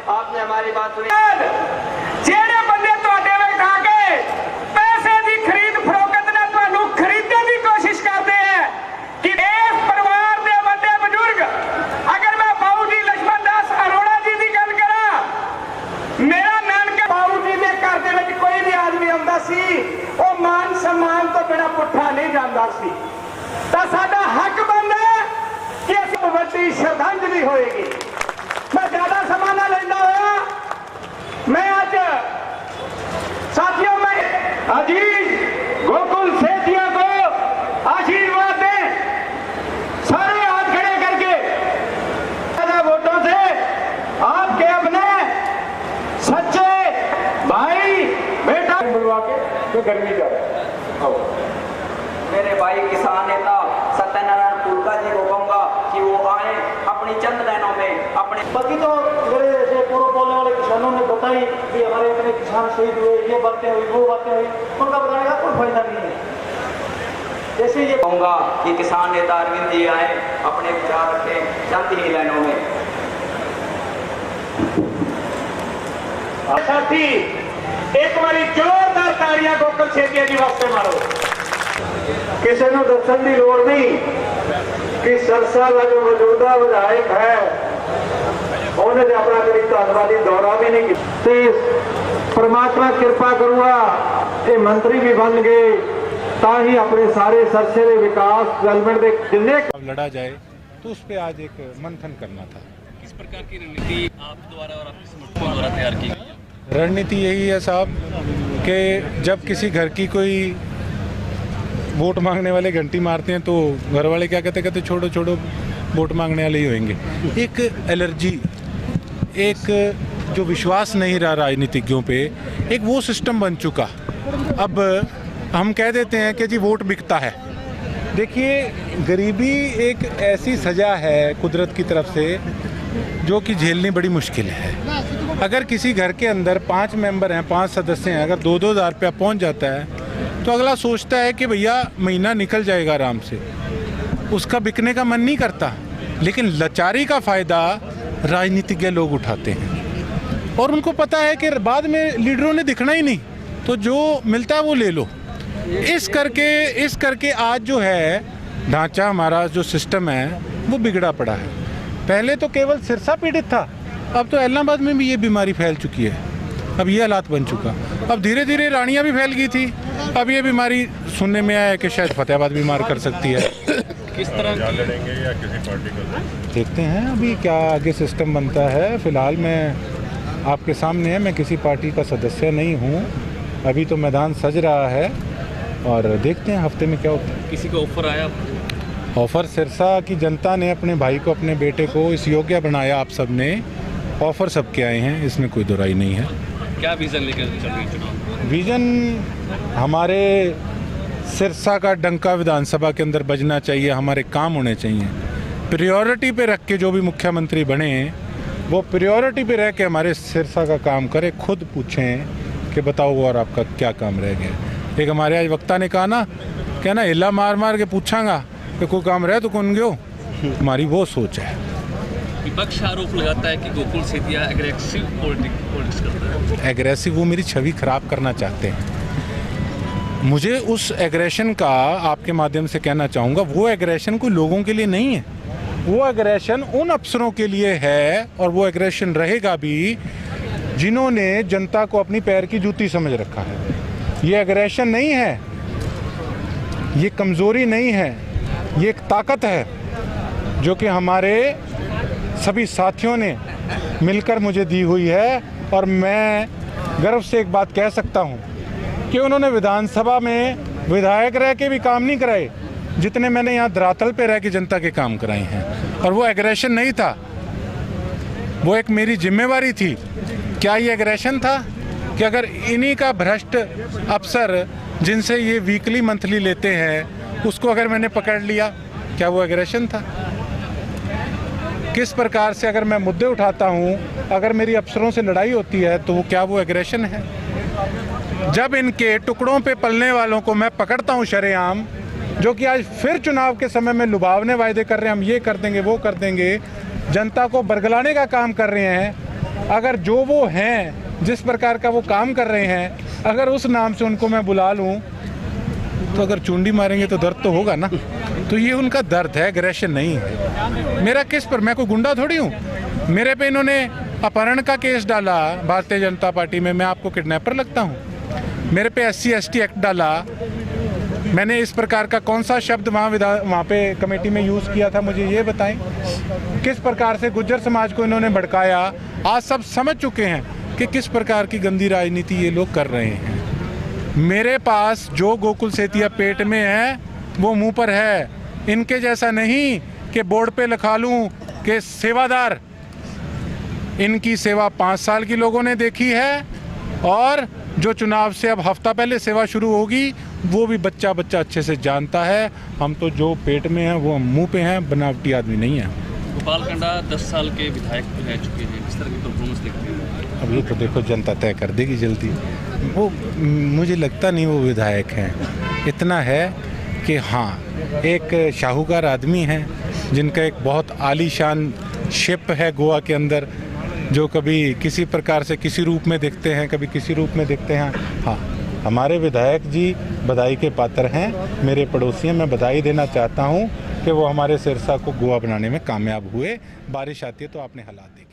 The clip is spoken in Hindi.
आपने हमारी बात सुनी। जेड़े बंदे तुहाडे विच आके पैसे की खरीद फरोख्त ने तुहानू खरीदने की कोशिश करते हैं कि इस परिवार के बड़े बुजुर्ग, अगर मैं बाबू जी लक्ष्मण दास अरोड़ा जी की गल करा, मेरा नानका बाबू जी के घर दे विच कोई भी आदमी आउंदा सी वो मान सम्मान तो बिना पुट्ठा नहीं जांदा सी। तां साडा हक बनदा कि असीं वड्डी श्रद्धांजलि होएगी। मैं ज्यादा समा ना लेंदा होया, मैं आज साथियों में अजीज गोकुल सेठिया को आशीर्वाद दें, सारे हाथ खड़े करके वोटों से आपके अपने सच्चे भाई बेटा बुलवा के तो गर्मी जा मेरे भाई किसान नेता सत्यनारायण पुलका जी को कहूँगा कि वो आए अपनी चंद लाइनों में अपने। बाकी तो मेरे ऐसे पूर्व बोलने वाले किसानों ने बताई कि हमारे इतने किसान शहीद हुए, ये बातें हुई, वो बातें हुई, उनका बताने का कोई फायदा नहीं है। जैसे ये कहूँगा कि किसान नेता अरविंद जी आए अपने विचार रखें चंद ही लाइनों में। साथी एक बारी जोरदार तालियां गोकुल सेठिया जी वास्ते मारो। किसी को दसन की लोड़ नहीं कि सरसा का जो मौजूदा विधायक है उन्होंने अपना कभी धन्यवादी दौरा भी नहीं किया। परमात्मा कृपा करूंगा ये मंत्री भी बन गए ताकि अपने सारे सरसे के विकास डेवलपमेंट के जिन्ने लड़ा जाए, तो उस पर आज एक मंथन करना था। किस प्रकार की रणनीति आप द्वारा और आपके समर्थकों द्वारा तैयार की गई है? रणनीति यही है साहब कि जब किसी घर की कोई वोट मांगने वाले घंटी मारते हैं तो घर वाले क्या कहते छोड़ो छोड़ो वोट मांगने वाले ही होंगे। एक एलर्जी, एक जो विश्वास नहीं रहा राजनीतिज्ञों पे, एक वो सिस्टम बन चुका। अब हम कह देते हैं कि जी वोट बिकता है। देखिए, गरीबी एक ऐसी सज़ा है कुदरत की तरफ से जो कि झेलनी बड़ी मुश्किल है। अगर किसी घर के अंदर 5 मेंबर हैं, 5 सदस्य हैं, अगर 2-2 हज़ार रुपया पहुँच जाता है तो अगला सोचता है कि भैया महीना निकल जाएगा आराम से, उसका बिकने का मन नहीं करता। लेकिन लाचारी का फ़ायदा राजनीतिज्ञ लोग उठाते हैं और उनको पता है कि बाद में लीडरों ने दिखना ही नहीं, तो जो मिलता है वो ले लो। इस करके आज जो है ढांचा, हमारा जो सिस्टम है वो बिगड़ा पड़ा है। पहले तो केवल सिरसा पीड़ित था, अब तो इलाहाबाद में भी ये बीमारी फैल चुकी है। अब ये हालात बन चुका। अब धीरे धीरे रानियाँ भी फैल गई थी। अब ये बीमारी सुनने में आया है कि शायद फतेहाबाद बीमार कर सकती है। किस तरह लड़ेंगे या किसी पार्टी को देखते हैं अभी क्या आगे सिस्टम बनता है। फ़िलहाल मैं आपके सामने है, मैं किसी पार्टी का सदस्य नहीं हूँ। अभी तो मैदान सज रहा है और देखते हैं हफ्ते में क्या होता है। किसी को ऑफर आया? ऑफ़र सिरसा की जनता ने अपने भाई को, अपने बेटे को इस योग्य बनाया। आप सब ने ऑफ़र सबके आए हैं, इसमें कोई दुराई नहीं है। क्या विज़न लेकर चल रही चुनाव? विज़न हमारे सिरसा का डंका विधानसभा के अंदर बजना चाहिए, हमारे काम होने चाहिए। प्रायोरिटी पे रख के जो भी मुख्यमंत्री बने वो प्रायोरिटी पे रह के हमारे सिरसा का काम करे। खुद पूछें कि बताओ और आपका क्या काम रह गया। एक हमारे आज वक्ता ने कहा ना, क्या ना हिला मार मार के पूछांगा कि कोई काम रहे तो कौन गयो। हमारी वो सोच है। विपक्ष आरोप लगाता है कि गोकुल सेठिया एग्रेसिव पॉलिटिक्स करता है। एग्रेसिव, वो मेरी छवि खराब करना चाहते हैं। मुझे उस एग्रेशन का आपके माध्यम से कहना चाहूँगा, वो एग्रेशन कोई लोगों के लिए नहीं है, वो एग्रेशन उन अफसरों के लिए है और वो एग्रेशन रहेगा भी जिन्होंने जनता को अपनी पैर की जूती समझ रखा है। ये एग्रेशन नहीं है, ये कमज़ोरी नहीं है, ये एक ताकत है जो कि हमारे सभी साथियों ने मिलकर मुझे दी हुई है। और मैं गर्व से एक बात कह सकता हूँ कि उन्होंने विधानसभा में विधायक रह के भी काम नहीं कराए जितने मैंने यहाँ धरातल पे रह के जनता के काम कराए हैं। और वो एग्रेशन नहीं था, वो एक मेरी जिम्मेवारी थी। क्या ये एग्रेशन था कि अगर इन्हीं का भ्रष्ट अफसर जिनसे ये वीकली मंथली लेते हैं उसको अगर मैंने पकड़ लिया, क्या वो एग्रेशन था? किस प्रकार से अगर मैं मुद्दे उठाता हूँ, अगर मेरी अफसरों से लड़ाई होती है तो वो क्या वो एग्रेशन है? जब इनके टुकड़ों पे पलने वालों को मैं पकड़ता हूँ शरेआम, जो कि आज फिर चुनाव के समय में लुभावने वायदे कर रहे हैं, हम ये कर देंगे वो कर देंगे, जनता को बरगलाने का काम कर रहे हैं, अगर जो वो हैं, जिस प्रकार का वो काम कर रहे हैं, अगर उस नाम से उनको मैं बुला लूँ तो अगर चुंडी मारेंगे तो दर्द तो होगा ना। तो ये उनका दर्द है, एग्रेशन नहीं है। मेरा किस पर, मैं कोई गुंडा थोड़ी हूँ। मेरे पे इन्होंने अपहरण का केस डाला भारतीय जनता पार्टी में, मैं आपको किडनैपर लगता हूँ? मेरे पे SC ST एक्ट डाला, मैंने इस प्रकार का कौन सा शब्द वहाँ पे कमेटी में यूज़ किया था, मुझे ये बताएं। किस प्रकार से गुज्जर समाज को इन्होंने भड़काया, आज सब समझ चुके हैं कि किस प्रकार की गंदी राजनीति ये लोग कर रहे हैं। मेरे पास जो गोकुल सेतिया पेट में है वो मुंह पर है, इनके जैसा नहीं कि बोर्ड पे लिखा लूँ कि सेवादार। इनकी सेवा 5 साल की लोगों ने देखी है, और जो चुनाव से अब हफ्ता पहले सेवा शुरू होगी वो भी बच्चा अच्छे से जानता है। हम तो जो पेट में हैं वो मुंह पे हैं, बनावटी आदमी नहीं है। गोपाल कांडा 10 साल के विधायक रह चुके हैं, किस तरह की परफॉर्मेंस देखते हैं? अब ये तो देखो जनता तय कर देगी जल्दी। वो मुझे लगता नहीं वो विधायक हैं। इतना है कि हाँ, एक शाहूकार आदमी हैं जिनका एक बहुत आलीशान शिप है गोवा के अंदर, जो कभी किसी प्रकार से किसी रूप में दिखते हैं, कभी किसी रूप में दिखते हैं। हाँ, हमारे विधायक जी बधाई के पात्र हैं, मेरे पड़ोसी हैं। मैं बधाई देना चाहता हूँ कि वो हमारे सिरसा को गोवा बनाने में कामयाब हुए। बारिश आती है तो आपने हालात देखे।